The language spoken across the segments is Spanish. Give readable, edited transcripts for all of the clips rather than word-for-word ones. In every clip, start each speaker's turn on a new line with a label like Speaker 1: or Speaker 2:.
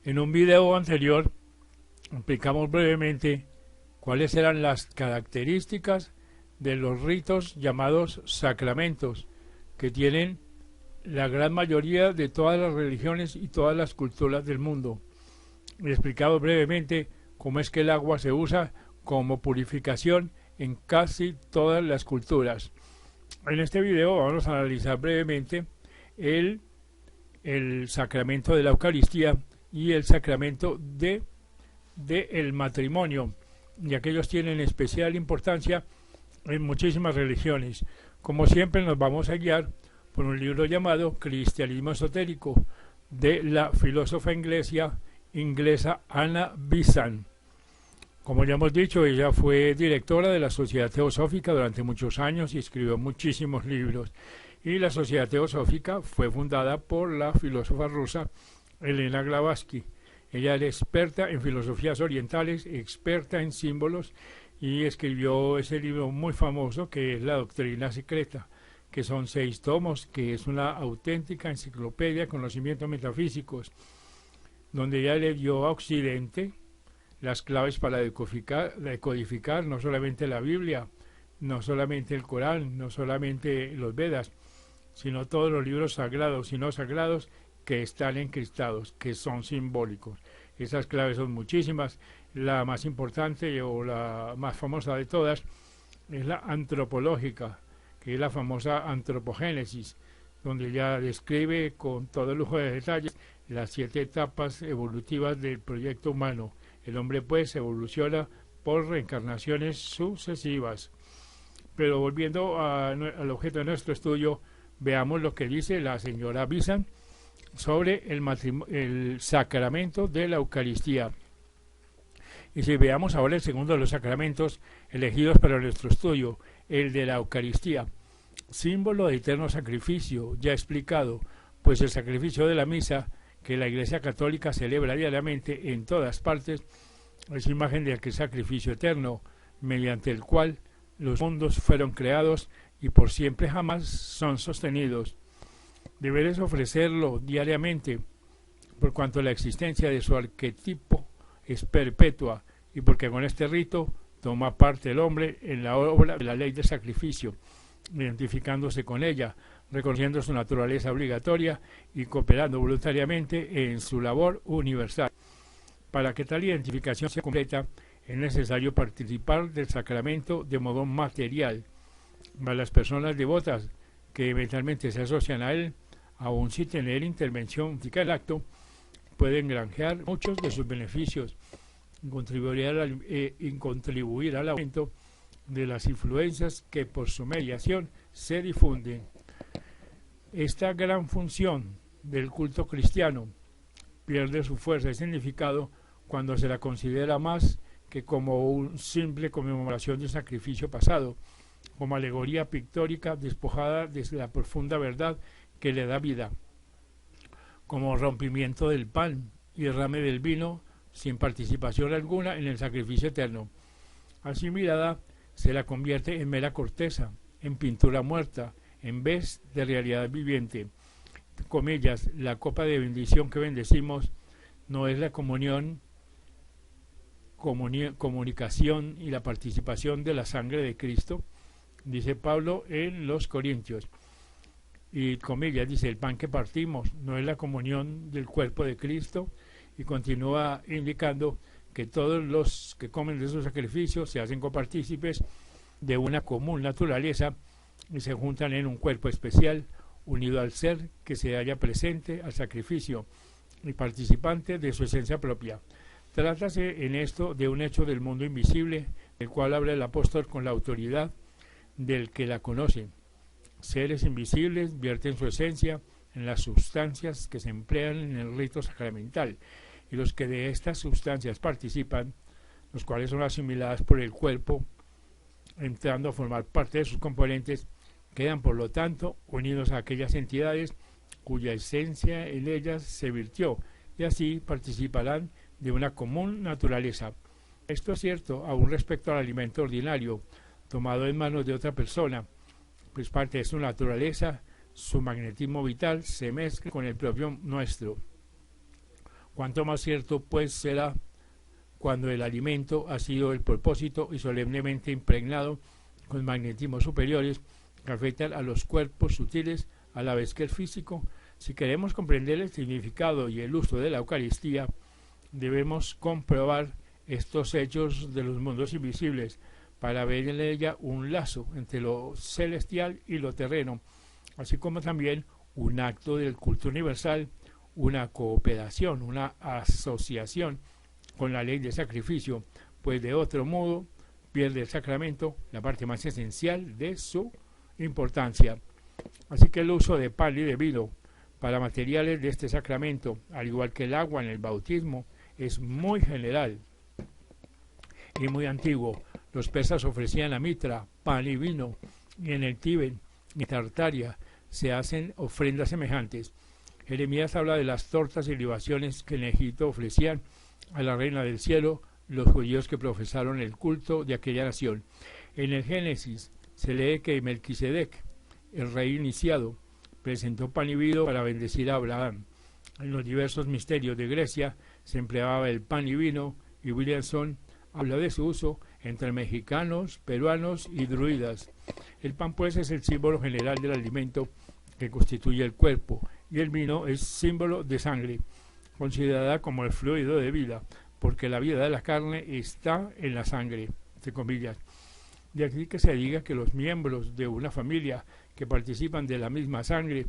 Speaker 1: En un video anterior explicamos brevemente cuáles eran las características de los ritos llamados sacramentos, que tienen la gran mayoría de todas las religiones y todas las culturas del mundo. He explicado brevemente cómo es que el agua se usa como purificación en casi todas las culturas. En este video vamos a analizar brevemente el sacramento de la Eucaristía y el sacramento de el matrimonio, ya que ellos tienen especial importancia en muchísimas religiones. Como siempre nos vamos a guiar por un libro llamado Cristianismo Esotérico, de la filósofa inglesa Anna Besant. Como ya hemos dicho, ella fue directora de la Sociedad Teosófica durante muchos años y escribió muchísimos libros. Y la Sociedad Teosófica fue fundada por la filósofa rusa Elena Blavatsky. Ella era experta en filosofías orientales, experta en símbolos, y escribió ese libro muy famoso que es La Doctrina Secreta, que son 6 tomos, que es una auténtica enciclopedia de conocimientos metafísicos, donde ella le dio a Occidente las claves para decodificar no solamente la Biblia, no solamente el Corán, no solamente los Vedas, sino todos los libros sagrados y no sagrados que están encriptados, que son simbólicos. Esas claves son muchísimas. La más importante o la más famosa de todas es la antropológica, que es la famosa antropogénesis, donde ella describe con todo lujo de detalles las 7 etapas evolutivas del proyecto humano. El hombre pues evoluciona por reencarnaciones sucesivas. Pero volviendo al objeto de nuestro estudio, veamos lo que dice la señora Besant sobre el sacramento de la Eucaristía. Y si veamos ahora el segundo de los sacramentos elegidos para nuestro estudio, el de la Eucaristía, símbolo de eterno sacrificio, ya explicado, pues el sacrificio de la misa que la Iglesia Católica celebra diariamente en todas partes es imagen de aquel sacrificio eterno, mediante el cual los mundos fueron creados y por siempre jamás son sostenidos. Deberes ofrecerlo diariamente, por cuanto la existencia de su arquetipo es perpetua y porque con este rito toma parte el hombre en la obra de la ley de sacrificio, identificándose con ella, reconociendo su naturaleza obligatoria y cooperando voluntariamente en su labor universal. Para que tal identificación sea completa, es necesario participar del sacramento de modo material. Para las personas devotas que mentalmente se asocian a él, aun sin tener intervención física del acto, pueden granjear muchos de sus beneficios y contribuir al aumento de las influencias que por su mediación se difunden. Esta gran función del culto cristiano pierde su fuerza y significado cuando se la considera más que como una simple conmemoración de sacrificio pasado, como alegoría pictórica despojada de la profunda verdad que le da vida, como rompimiento del pan y derrame del vino sin participación alguna en el sacrificio eterno. Así mirada, se la convierte en mera corteza, en pintura muerta, en vez de realidad viviente. Comillas, la copa de bendición que bendecimos no es la comunicación y la participación de la sangre de Cristo, dice Pablo en los Corintios. Y comillas, dice, el pan que partimos no es la comunión del cuerpo de Cristo, y continúa indicando que todos los que comen de esos sacrificios se hacen copartícipes de una común naturaleza y se juntan en un cuerpo especial, unido al ser que se halla presente al sacrificio y participante de su esencia propia. Trátase en esto de un hecho del mundo invisible, del cual habla el apóstol con la autoridad del que la conoce. Seres invisibles vierten su esencia en las sustancias que se emplean en el rito sacramental, y los que de estas sustancias participan, los cuales son asimiladas por el cuerpo, entrando a formar parte de sus componentes, quedan por lo tanto unidos a aquellas entidades cuya esencia en ellas se virtió, y así participarán de una común naturaleza. Esto es cierto aún respecto al alimento ordinario, tomado en manos de otra persona, pues parte de su naturaleza, su magnetismo vital se mezcla con el propio nuestro. Cuanto más cierto pues será cuando el alimento ha sido el propósito y solemnemente impregnado con magnetismos superiores que afectan a los cuerpos sutiles a la vez que el físico. Si queremos comprender el significado y el uso de la Eucaristía, debemos comprobar estos hechos de los mundos invisibles para ver en ella un lazo entre lo celestial y lo terreno, así como también un acto del culto universal, una cooperación, una asociación con la ley de sacrificio, pues de otro modo pierde el sacramento la parte más esencial de su importancia. Así que el uso de pan y de vino para materiales de este sacramento, al igual que el agua en el bautismo, es muy general y muy antiguo. Los persas ofrecían a Mitra pan y vino, y en el Tíbet y Tartaria se hacen ofrendas semejantes. Jeremías habla de las tortas y libaciones que en Egipto ofrecían a la reina del cielo los judíos que profesaron el culto de aquella nación. En el Génesis se lee que Melquisedec, el rey iniciado, presentó pan y vino para bendecir a Abraham. En los diversos misterios de Grecia se empleaba el pan y vino, y Williamson habla de su uso entre mexicanos, peruanos y druidas. El pan pues es el símbolo general del alimento que constituye el cuerpo, y el vino es símbolo de sangre, considerada como el fluido de vida, porque la vida de la carne está en la sangre, entre comillas. De aquí que se diga que los miembros de una familia que participan de la misma sangre,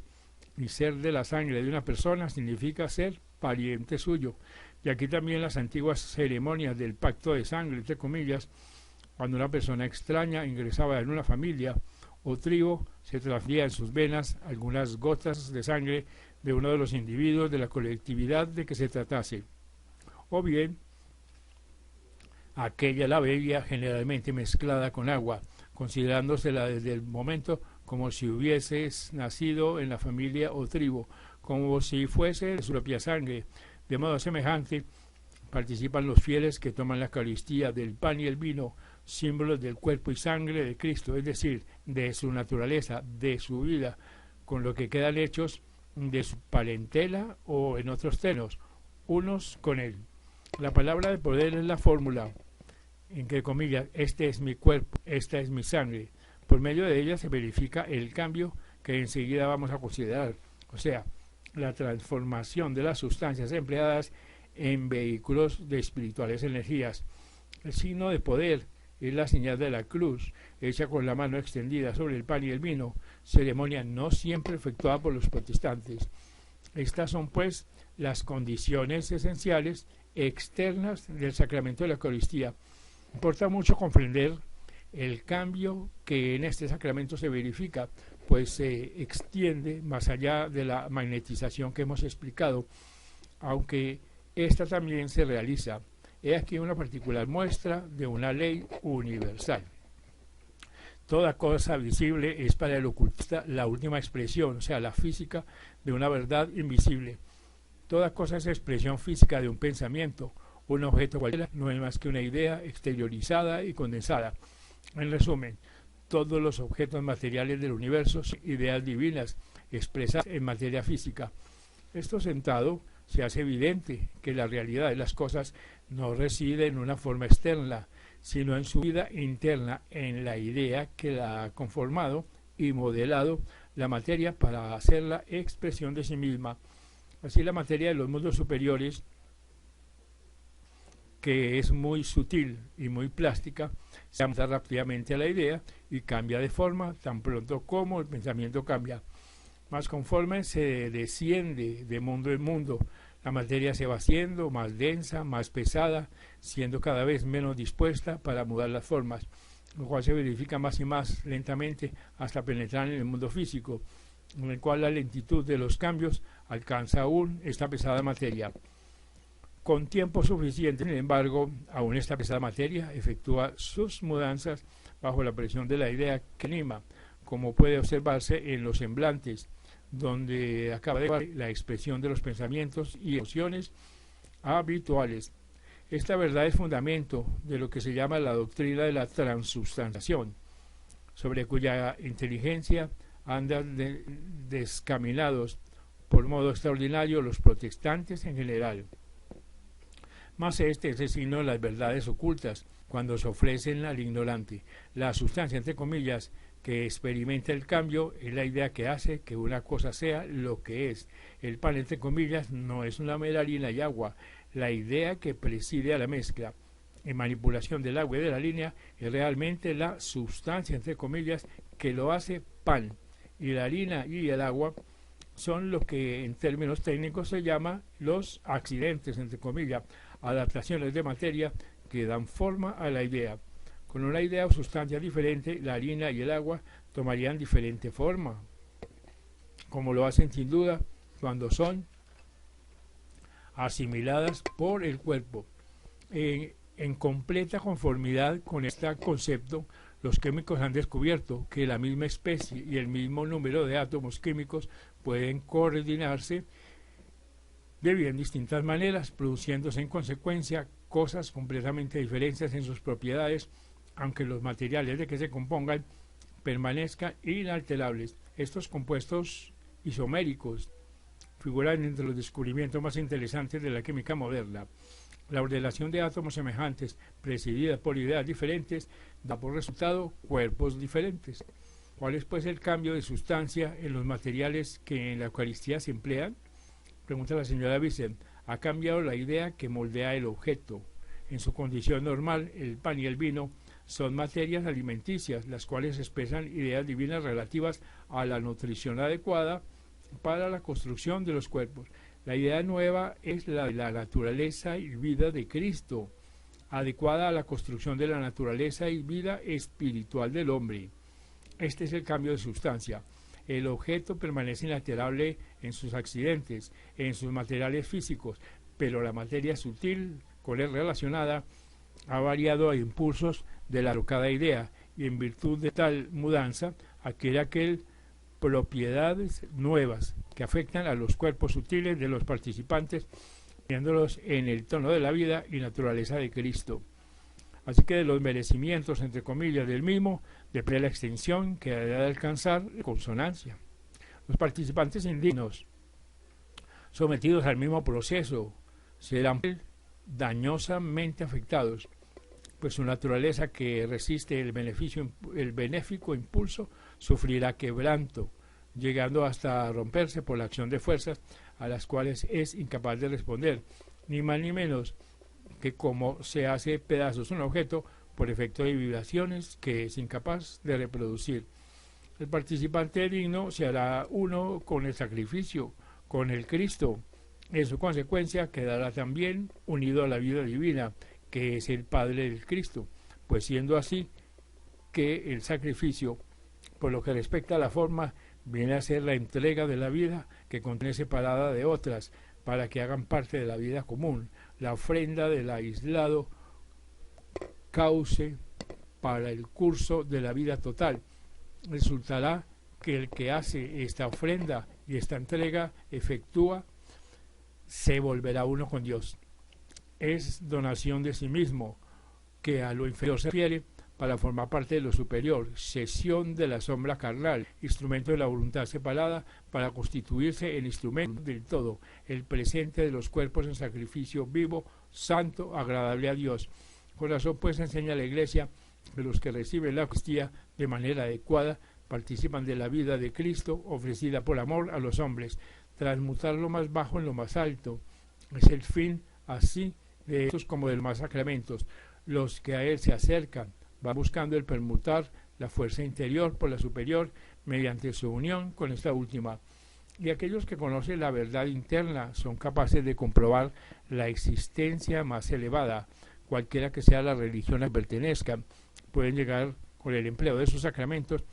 Speaker 1: y ser de la sangre de una persona significa ser pariente suyo. Y aquí también las antiguas ceremonias del pacto de sangre, entre comillas, cuando una persona extraña ingresaba en una familia o tribu, se transfería en sus venas algunas gotas de sangre de uno de los individuos de la colectividad de que se tratase, o bien aquella la bebía generalmente mezclada con agua, considerándosela desde el momento como si hubieses nacido en la familia o tribu, como si fuese de su propia sangre. De modo semejante, participan los fieles que toman la Eucaristía del pan y el vino, símbolos del cuerpo y sangre de Cristo, es decir, de su naturaleza, de su vida, con lo que quedan hechos de su parentela o, en otros términos, unos con él. La palabra de poder es la fórmula, entre comillas, este es mi cuerpo, esta es mi sangre. Por medio de ella se verifica el cambio que enseguida vamos a considerar, o sea, la transformación de las sustancias empleadas en vehículos de espirituales energías. El signo de poder es la señal de la cruz, hecha con la mano extendida sobre el pan y el vino, ceremonia no siempre efectuada por los protestantes. Estas son, pues, las condiciones esenciales externas del sacramento de la Eucaristía. Importa mucho comprender el cambio que en este sacramento se verifica, pues se extiende más allá de la magnetización que hemos explicado, aunque esta también se realiza. He aquí una particular muestra de una ley universal. Toda cosa visible es para el ocultista la última expresión, o sea, la física de una verdad invisible. Toda cosa es expresión física de un pensamiento. Un objeto cualquiera no es más que una idea exteriorizada y condensada. En resumen, todos los objetos materiales del universo son ideas divinas expresadas en materia física. Esto sentado, se hace evidente que la realidad de las cosas no reside en una forma externa, sino en su vida interna, en la idea que la ha conformado y modelado la materia para hacerla expresión de sí misma. Así la materia de los mundos superiores, que es muy sutil y muy plástica, se adapta rápidamente a la idea y cambia de forma tan pronto como el pensamiento cambia. Más conforme se desciende de mundo en mundo, la materia se va haciendo más densa, más pesada, siendo cada vez menos dispuesta para mudar las formas, lo cual se verifica más y más lentamente hasta penetrar en el mundo físico, en el cual la lentitud de los cambios alcanza aún esta pesada materia. Con tiempo suficiente, sin embargo, aún esta pesada materia efectúa sus mudanzas bajo la presión de la idea que anima, como puede observarse en los semblantes, donde acaba de ver la expresión de los pensamientos y emociones habituales. Esta verdad es fundamento de lo que se llama la doctrina de la transubstanciación, sobre cuya inteligencia andan descaminados por modo extraordinario los protestantes en general. Mas este es el signo de las verdades ocultas, cuando se ofrecen al ignorante. La sustancia, entre comillas, que experimenta el cambio es la idea que hace que una cosa sea lo que es. El pan, entre comillas, no es una mera harina y agua. La idea que preside a la mezcla en manipulación del agua y de la línea es realmente la sustancia, entre comillas, que lo hace pan. Y la harina y el agua son lo que en términos técnicos se llama los accidentes, entre comillas, adaptaciones de materia que dan forma a la idea. Con una idea o sustancia diferente, la harina y el agua tomarían diferente forma, como lo hacen sin duda cuando son asimiladas por el cuerpo. En completa conformidad con este concepto, los químicos han descubierto que la misma especie y el mismo número de átomos químicos pueden coordinarse de bien distintas maneras, produciéndose en consecuencia cosas completamente diferentes en sus propiedades, aunque los materiales de que se compongan permanezcan inalterables. Estos compuestos isoméricos figuran entre los descubrimientos más interesantes de la química moderna. La ordenación de átomos semejantes, presidida por ideas diferentes, da por resultado cuerpos diferentes. ¿Cuál es, pues, el cambio de sustancia en los materiales que en la Eucaristía se emplean? Pregunta la señora Vicent. Ha cambiado la idea que moldea el objeto. En su condición normal, el pan y el vino son materias alimenticias, las cuales expresan ideas divinas relativas a la nutrición adecuada para la construcción de los cuerpos. La idea nueva es la de la naturaleza y vida de Cristo, adecuada a la construcción de la naturaleza y vida espiritual del hombre. Este es el cambio de sustancia. El objeto permanece inalterable en sus accidentes, en sus materiales físicos, pero la materia sutil con él relacionada ha variado a impulsos de la alocada idea, y en virtud de tal mudanza adquiere propiedades nuevas que afectan a los cuerpos sutiles de los participantes, poniéndolos en el tono de la vida y naturaleza de Cristo. Así que de los merecimientos, entre comillas, del mismo, depende la extensión que ha de alcanzar la consonancia. Los participantes indignos, sometidos al mismo proceso, serán dañosamente afectados, pues su naturaleza, que resiste el benéfico impulso, sufrirá quebranto, llegando hasta romperse por la acción de fuerzas a las cuales es incapaz de responder, ni más ni menos que como se hace pedazos un objeto por efecto de vibraciones que es incapaz de reproducir. El participante digno se hará uno con el sacrificio, con el Cristo. En su consecuencia quedará también unido a la vida divina, que es el Padre del Cristo, pues siendo así que el sacrificio, por lo que respecta a la forma, viene a ser la entrega de la vida que contiene separada de otras, para que hagan parte de la vida común, la ofrenda del aislado cauce para el curso de la vida total. Resultará que el que hace esta ofrenda y esta entrega efectúa, se volverá uno con Dios. Es donación de sí mismo, que a lo inferior se refiere para formar parte de lo superior, cesión de la sombra carnal, instrumento de la voluntad separada para constituirse en instrumento del todo, el presente de los cuerpos en sacrificio vivo, santo, agradable a Dios. Con razón, pues, enseña la Iglesia que los que reciben la Eucaristía de manera adecuada participan de la vida de Cristo ofrecida por amor a los hombres. Transmutar lo más bajo en lo más alto es el fin así de estos como de los más sacramentos. Los que a él se acercan van buscando el permutar la fuerza interior por la superior mediante su unión con esta última. Y aquellos que conocen la verdad interna son capaces de comprobar la existencia más elevada, cualquiera que sea la religión a que pertenezcan, pueden llegar con el empleo de sus sacramentos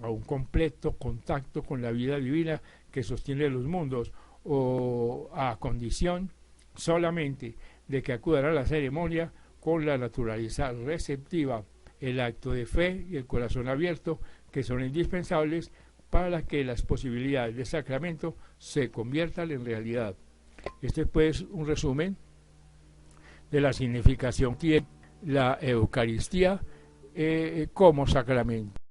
Speaker 1: a un completo contacto con la vida divina que sostiene los mundos, o a condición solamente de que acudan a la ceremonia con la naturaleza receptiva, el acto de fe y el corazón abierto, que son indispensables para que las posibilidades de sacramento se conviertan en realidad. Este es, pues, un resumen de la significación que tiene la Eucaristía como sacramento.